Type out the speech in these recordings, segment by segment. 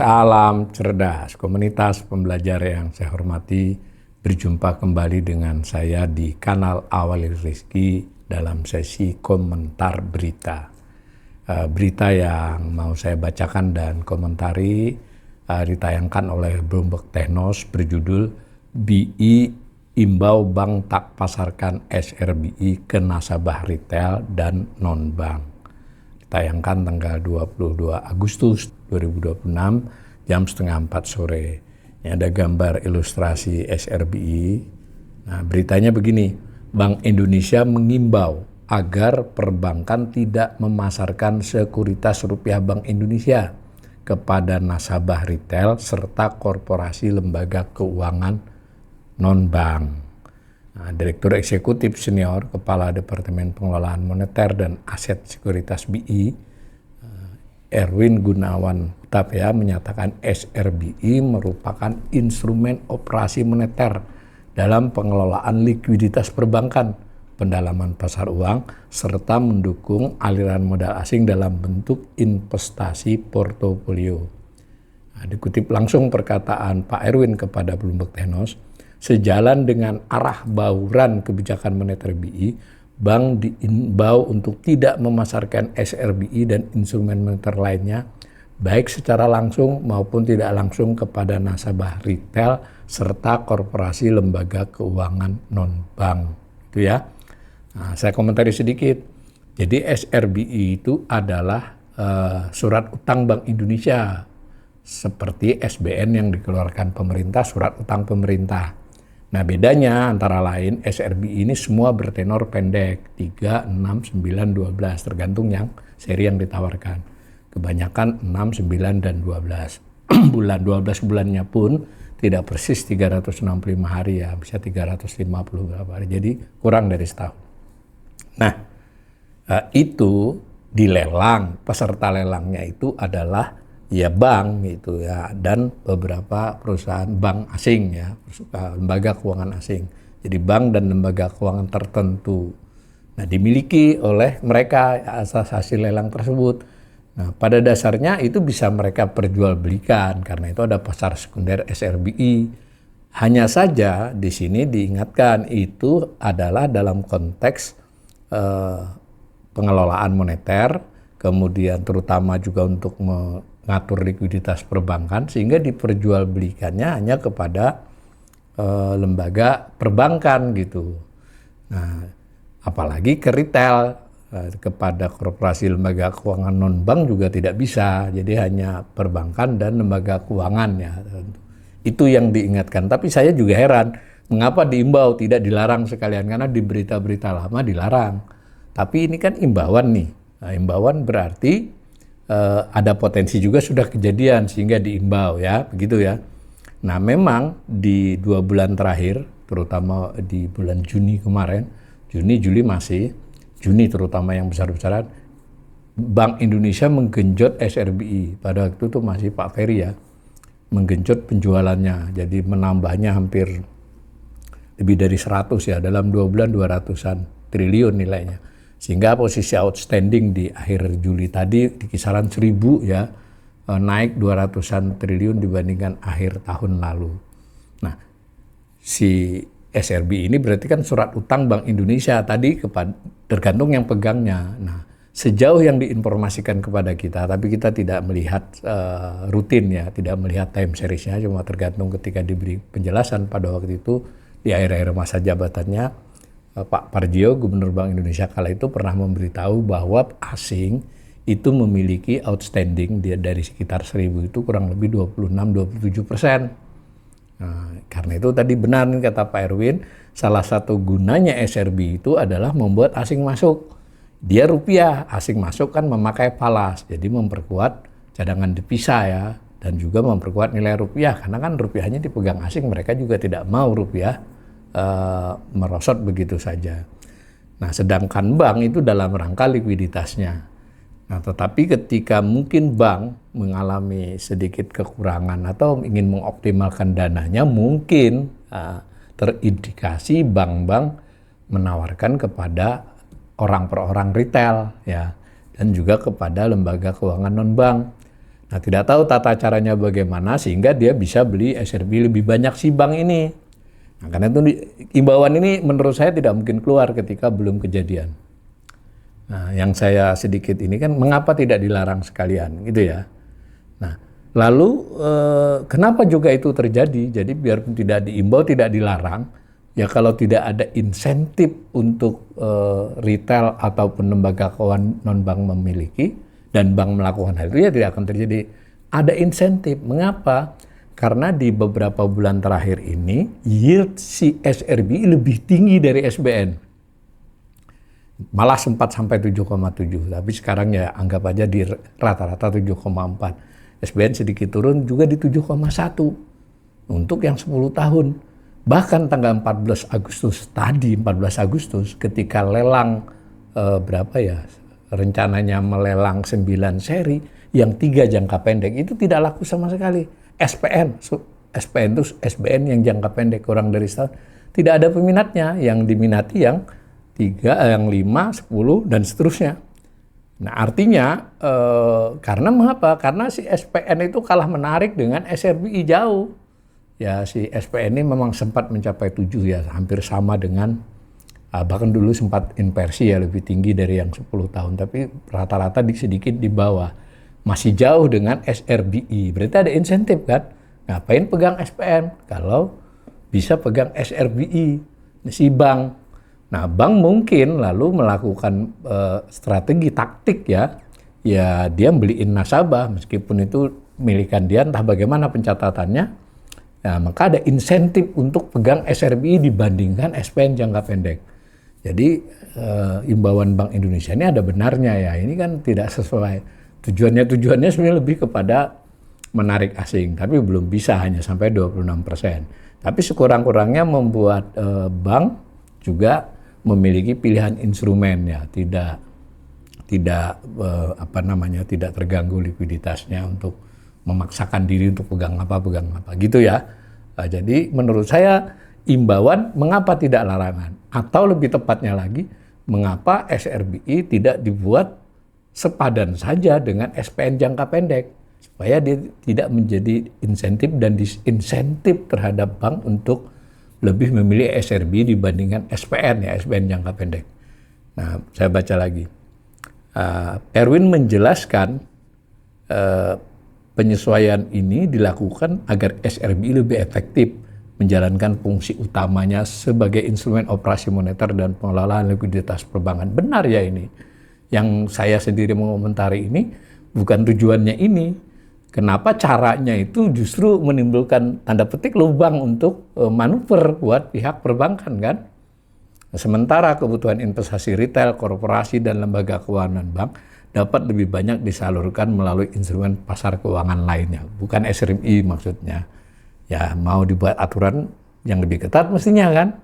Salam cerdas, komunitas pembelajar yang saya hormati. Berjumpa kembali dengan saya di kanal Awali Rizki dalam sesi komentar berita. Berita yang mau saya bacakan dan komentari ditayangkan oleh Bloomberg Technos berjudul BI imbau bank tak pasarkan SRBI ke nasabah retail dan non-bank. Tayangkan tanggal 22 Agustus 2026 jam setengah 4 sore. Ini ada gambar ilustrasi SRBI. Nah, beritanya begini, Bank Indonesia mengimbau agar perbankan tidak memasarkan sekuritas rupiah Bank Indonesia kepada nasabah retail serta korporasi lembaga keuangan non-bank. Nah, Direktur Eksekutif Senior Kepala Departemen Pengelolaan Moneter dan Aset Sekuritas BI, Erwin Gunawan Hutapea menyatakan SRBI merupakan instrumen operasi moneter dalam pengelolaan likuiditas perbankan, pendalaman pasar uang, serta mendukung aliran modal asing dalam bentuk investasi portofolio. Nah, dikutip langsung perkataan Pak Erwin kepada Bloomberg Technos, sejalan dengan arah bauran kebijakan moneter BI, bank diimbau untuk tidak memasarkan SRBI dan instrumen moneter lainnya, baik secara langsung maupun tidak langsung kepada nasabah retail serta korporasi lembaga keuangan non-bank. Itu ya. Nah, saya komentari sedikit. Jadi SRBI itu adalah surat utang Bank Indonesia, seperti SBN yang dikeluarkan pemerintah, surat utang pemerintah. Nah, bedanya antara lain SRBI ini semua bertenor pendek, 3, 6, 9, 12, tergantung yang seri yang ditawarkan. Kebanyakan 6, 9, dan 12 bulan. 12 bulannya pun tidak persis 365 hari ya, bisa 350 berapa hari, jadi kurang dari setahun. Nah, itu dilelang, peserta lelangnya itu adalah ya bank gitu ya, dan beberapa perusahaan bank asing ya, lembaga keuangan asing. Jadi bank dan lembaga keuangan tertentu. Nah, dimiliki oleh mereka atas hasil lelang tersebut. Nah, pada dasarnya itu bisa mereka perjualbelikan, karena itu ada pasar sekunder SRBI. Hanya saja di sini diingatkan itu adalah dalam konteks pengelolaan moneter, kemudian terutama juga untuk mengatur likuiditas perbankan, sehingga diperjualbelikannya hanya kepada lembaga perbankan gitu. Nah, apalagi ke retail, kepada korporasi lembaga keuangan non-bank juga tidak bisa, jadi hanya perbankan dan lembaga keuangan ya. Itu yang diingatkan, tapi saya juga heran mengapa diimbau tidak dilarang sekalian, karena di berita-berita lama dilarang. Tapi ini kan imbauan nih. Nah, imbauan berarti ada potensi juga sudah kejadian sehingga diimbau ya, begitu ya. Nah, memang di 2 bulan terakhir, terutama di bulan Juni kemarin, Juni, Juli masih, Juni terutama yang besar-besaran, Bank Indonesia menggenjot SRBI. Pada waktu itu masih Pak Ferry ya, menggenjot penjualannya. Jadi menambahnya hampir lebih dari 100 ya, dalam 2 bulan 200-an triliun nilainya. Sehingga posisi outstanding di akhir Juli tadi di kisaran 1.000 ya, naik 200-an triliun dibandingkan akhir tahun lalu. Nah, si SRBI ini berarti kan surat utang Bank Indonesia tadi, tergantung yang pegangnya. Nah, sejauh yang diinformasikan kepada kita, tapi kita tidak melihat rutin ya, tidak melihat time seriesnya, cuma tergantung ketika diberi penjelasan pada waktu itu di akhir-akhir masa jabatannya, Pak Pardjo, Gubernur Bank Indonesia kala itu pernah memberitahu bahwa asing itu memiliki outstanding dari sekitar 1.000 itu kurang lebih 26-27%. Nah, karena itu tadi benar kata Pak Erwin, salah satu gunanya SRBI itu adalah membuat asing masuk. Dia rupiah, asing masuk kan memakai falas, jadi memperkuat cadangan devisa ya, dan juga memperkuat nilai rupiah, karena kan rupiahnya dipegang asing, mereka juga tidak mau rupiah merosot begitu saja. Nah, sedangkan bank itu dalam rangka likuiditasnya. Nah, tetapi ketika mungkin bank mengalami sedikit kekurangan atau ingin mengoptimalkan dananya, mungkin terindikasi bank-bank menawarkan kepada orang per orang retail ya, dan juga kepada lembaga keuangan non-bank. Nah, tidak tahu tata caranya bagaimana sehingga dia bisa beli SRBI lebih banyak si bank ini. Nah, karena itu imbauan ini menurut saya tidak mungkin keluar ketika belum kejadian. Nah, yang saya sedikit ini kan mengapa tidak dilarang sekalian gitu ya. Nah, lalu kenapa juga itu terjadi? Jadi biarpun tidak diimbau, tidak dilarang, ya kalau tidak ada insentif untuk retail ataupun lembaga keuangan non-bank memiliki dan bank melakukan hal itu, ya tidak akan terjadi. Ada insentif. Mengapa? Karena di beberapa bulan terakhir ini yield si SRBI lebih tinggi dari SBN. Malah sempat sampai 7,7, tapi sekarang ya anggap aja di rata-rata 7,4. SBN sedikit turun juga di 7,1 untuk yang 10 tahun. Bahkan tanggal 14 Agustus ketika lelang berapa ya, rencananya melelang 9 seri yang 3 jangka pendek itu tidak laku sama sekali. SPN itu SBN yang jangka pendek kurang dari setahun tidak ada peminatnya, yang diminati yang 3, yang 5, 10 dan seterusnya. Nah, artinya karena mengapa? Karena si SPN itu kalah menarik dengan SRBI jauh. Ya, si SPN ini memang sempat mencapai 7 ya, hampir sama dengan bahkan dulu sempat inversi ya, lebih tinggi dari yang 10 tahun, tapi rata-rata sedikit di bawah. Masih jauh dengan SRBI. Berarti ada insentif kan? Ngapain pegang SPN kalau bisa pegang SRBI, si bank. Nah, bank mungkin lalu melakukan strategi taktik ya dia beliin nasabah meskipun itu milikan dia, entah bagaimana pencatatannya. Nah, maka ada insentif untuk pegang SRBI dibandingkan SPN jangka pendek. Jadi imbauan Bank Indonesia ini ada benarnya ya. Ini kan tidak sesuai. Tujuannya sebenarnya lebih kepada menarik asing, tapi belum bisa, hanya sampai 26%. Tapi sekurang-kurangnya membuat bank juga memiliki pilihan instrumen ya, tidak tidak terganggu likuiditasnya untuk memaksakan diri untuk pegang apa gitu ya. Nah, jadi menurut saya imbauan mengapa tidak larangan, atau lebih tepatnya lagi mengapa SRBI tidak dibuat sepadan saja dengan SPN jangka pendek supaya dia tidak menjadi insentif dan disinsentif terhadap bank untuk lebih memilih SRBI dibandingkan SPN ya, SPN jangka pendek. Nah, saya baca lagi. Erwin menjelaskan penyesuaian ini dilakukan agar SRBI lebih efektif menjalankan fungsi utamanya sebagai instrumen operasi moneter dan pengelolaan likuiditas perbankan. Benar ya ini. Yang saya sendiri mengomentari ini bukan tujuannya ini. Kenapa caranya itu justru menimbulkan tanda petik lubang untuk manuver buat pihak perbankan kan. Sementara kebutuhan investasi retail, korporasi, dan lembaga keuangan bank dapat lebih banyak disalurkan melalui instrumen pasar keuangan lainnya. Bukan SRBI maksudnya. Ya mau dibuat aturan yang lebih ketat mestinya kan.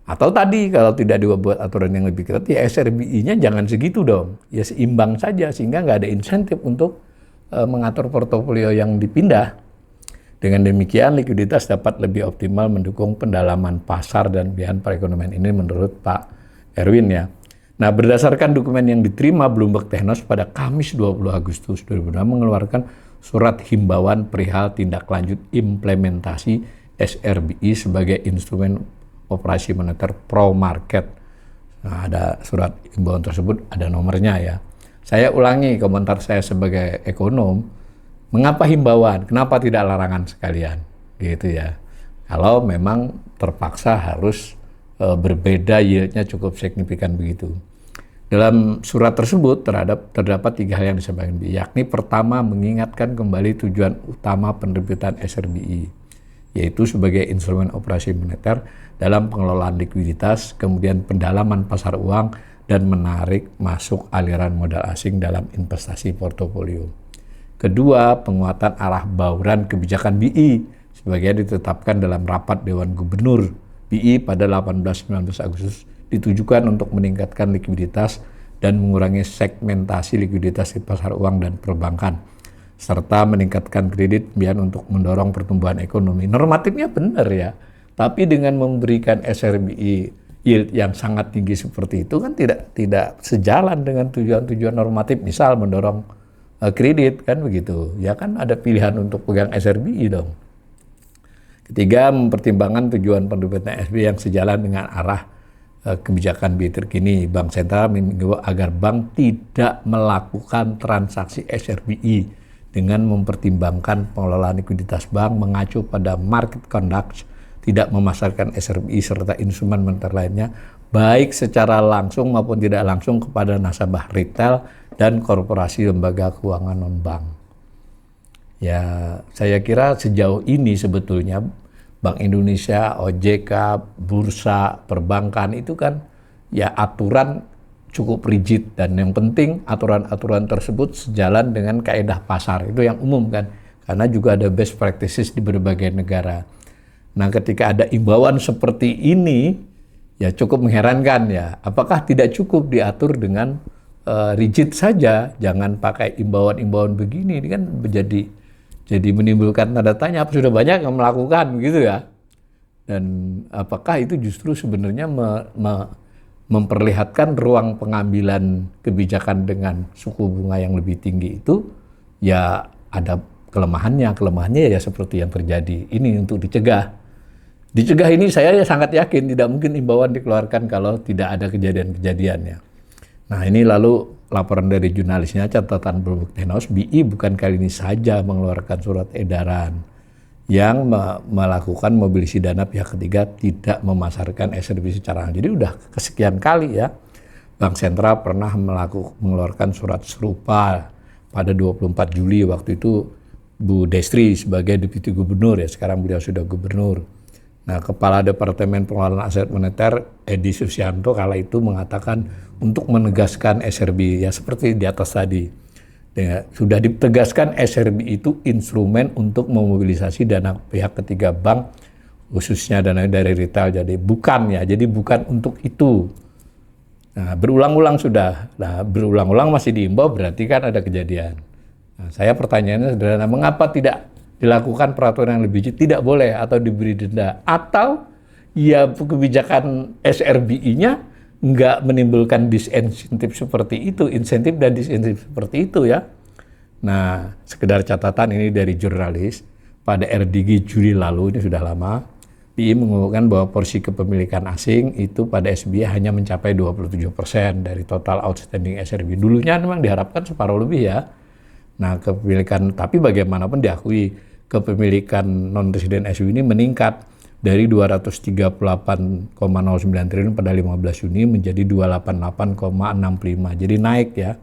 Atau tadi kalau tidak dibuat aturan yang lebih ketat, ya SRBI-nya jangan segitu dong. Ya seimbang saja sehingga nggak ada insentif untuk mengatur portofolio yang dipindah. Dengan demikian likuiditas dapat lebih optimal mendukung pendalaman pasar dan pilihan perekonomian ini menurut Pak Erwin ya. Nah, berdasarkan dokumen yang diterima Bloomberg Technos pada Kamis 20 Agustus 2006 mengeluarkan surat himbauan perihal tindak lanjut implementasi SRBI sebagai instrumen operasi moneter pro market. Nah, ada surat himbauan tersebut, ada nomornya ya. Saya ulangi komentar saya sebagai ekonom. Mengapa himbauan? Kenapa tidak larangan sekalian? Gitu ya. Kalau memang terpaksa harus berbeda yieldnya cukup signifikan begitu. Dalam surat tersebut terdapat 3 hal yang disampaikan, yakni pertama mengingatkan kembali tujuan utama penerbitan SRBI, yaitu sebagai instrumen operasi moneter dalam pengelolaan likuiditas, kemudian pendalaman pasar uang, dan menarik masuk aliran modal asing dalam investasi portofolio. Kedua, penguatan arah bauran kebijakan BI sebagai ditetapkan dalam rapat Dewan Gubernur BI pada 18-19 Agustus ditujukan untuk meningkatkan likuiditas dan mengurangi segmentasi likuiditas di pasar uang dan perbankan, serta meningkatkan kredit pembiayaan untuk mendorong pertumbuhan ekonomi. Normatifnya benar ya, tapi dengan memberikan SRBI yield yang sangat tinggi seperti itu kan tidak sejalan dengan tujuan-tujuan normatif, misal mendorong kredit kan begitu. Ya kan ada pilihan untuk pegang SRBI dong. Ketiga, mempertimbangkan tujuan penerbitan SBI yang sejalan dengan arah kebijakan BI terkini. Bank Sentral mengimbau agar bank tidak melakukan transaksi SRBI dengan mempertimbangkan pengelolaan likuiditas bank mengacu pada market conduct, tidak memasarkan SRBI serta instrumen moneter lainnya, baik secara langsung maupun tidak langsung kepada nasabah retail dan korporasi lembaga keuangan non-bank. Ya, saya kira sejauh ini sebetulnya Bank Indonesia, OJK, bursa, perbankan itu kan ya aturan cukup rigid, dan yang penting aturan-aturan tersebut sejalan dengan kaedah pasar, itu yang umum kan, karena juga ada best practices di berbagai negara. Nah, ketika ada imbauan seperti ini ya cukup mengherankan ya, apakah tidak cukup diatur dengan rigid saja, jangan pakai imbauan-imbauan begini, ini kan jadi menimbulkan tanda tanya, apa sudah banyak yang melakukan gitu ya. Dan apakah itu justru sebenarnya memperlihatkan ruang pengambilan kebijakan dengan suku bunga yang lebih tinggi itu ya ada kelemahannya ya seperti yang terjadi ini untuk dicegah ini saya sangat yakin tidak mungkin imbauan dikeluarkan kalau tidak ada kejadian-kejadiannya. Nah, ini lalu laporan dari jurnalisnya, catatan Bloomberg Technos, BI bukan kali ini saja mengeluarkan surat edaran yang melakukan mobilisasi dana pihak ketiga tidak memasarkan SRBI secara langsung. Jadi udah kesekian kali ya Bank Sentral pernah mengeluarkan surat serupa pada 24 Juli, waktu itu Bu Destri sebagai Deputi Gubernur, ya sekarang beliau sudah Gubernur. Nah, Kepala Departemen Pengelolaan Aset Moneter Edi Susianto kala itu mengatakan untuk menegaskan SRBI ya seperti di atas tadi. Ya, sudah ditegaskan SRBI itu instrumen untuk memobilisasi dana pihak ketiga bank, khususnya dana dari retail, jadi bukan untuk itu. Nah, berulang-ulang sudah. Nah, berulang-ulang masih diimbau, berarti kan ada kejadian. Nah, saya pertanyaannya sederhana, mengapa tidak dilakukan peraturan yang lebih rigid, tidak boleh atau diberi denda, atau ya kebijakan SRBI-nya nggak menimbulkan disinsentif seperti itu, insentif dan disinsentif seperti itu ya. Nah, sekedar catatan ini dari jurnalis, pada RDG Juli lalu, ini sudah lama, BI mengumumkan bahwa porsi kepemilikan asing itu pada SBI hanya mencapai 27% dari total outstanding SRBI. Dulunya memang diharapkan separuh lebih ya. Nah, kepemilikan, tapi bagaimanapun diakui kepemilikan non-resident SBI ini meningkat dari 238,09 triliun pada 15 Juni menjadi 288,65. Jadi naik ya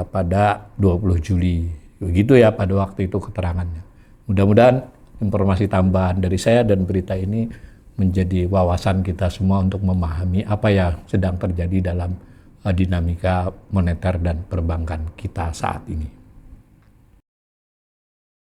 pada 20 Juli. Begitu ya pada waktu itu keterangannya. Mudah-mudahan informasi tambahan dari saya dan berita ini menjadi wawasan kita semua untuk memahami apa yang sedang terjadi dalam dinamika moneter dan perbankan kita saat ini.